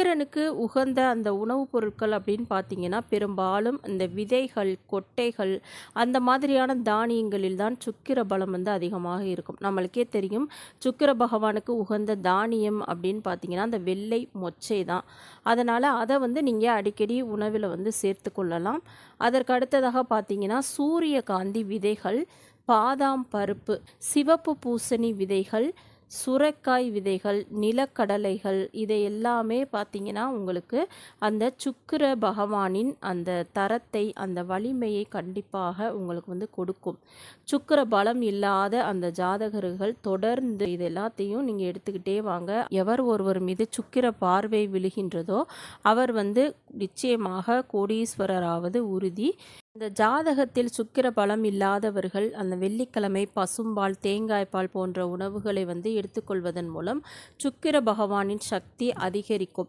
சந்திரனுக்கு உகந்த அந்த உணவுப் பொருட்கள் அப்படின்னு பார்த்தீங்கன்னா, பெரும்பாலும் இந்த விதைகள், கொட்டைகள் அந்த மாதிரியான தானியங்களில் தான் சுக்கிர பலம் வந்து அதிகமாக இருக்கும். நம்மளுக்கே தெரியும், சுக்கிர பகவானுக்கு உகந்த தானியம் அப்படின்னு பார்த்தீங்கன்னா, அந்த வெள்ளை மொச்சை தான். அதனால் அதை வந்து நீங்கள் அடிக்கடி உணவில் வந்து சேர்த்து கொள்ளலாம். அதற்கு அடுத்ததாக பார்த்தீங்கன்னா, சூரியகாந்தி விதைகள், பாதாம் பருப்பு, சிவப்பு பூசணி விதைகள், சுரைக்காய் விதைகள், நிலக்கடலைகள் இதை எல்லாமே பார்த்தீங்கன்னா, உங்களுக்கு அந்த சுக்கிர பகவானின் அந்த தரத்தை, அந்த வலிமையை கண்டிப்பாக உங்களுக்கு வந்து கொடுக்கும். சுக்கிர பலம் இல்லாத அந்த ஜாதகர்கள் தொடர்ந்து இது எல்லாத்தையும் நீங்கள் எடுத்துக்கிட்டே வாங்க. எவர் ஒருவர் மீது சுக்கிர பார்வை விழுகின்றதோ அவர் வந்து நிச்சயமாக கோடீஸ்வரராவது உறுதி. இந்த ஜாதகத்தில் சுக்கிர பலம் இல்லாதவர்கள் அந்த வெள்ளிக்கிழமை பசும்பால், தேங்காய்ப்பால் போன்ற உணவுகளை வந்து எடுத்துக்கொள்வதன் மூலம் சுக்கிர பகவானின் சக்தி அதிகரிக்கும்.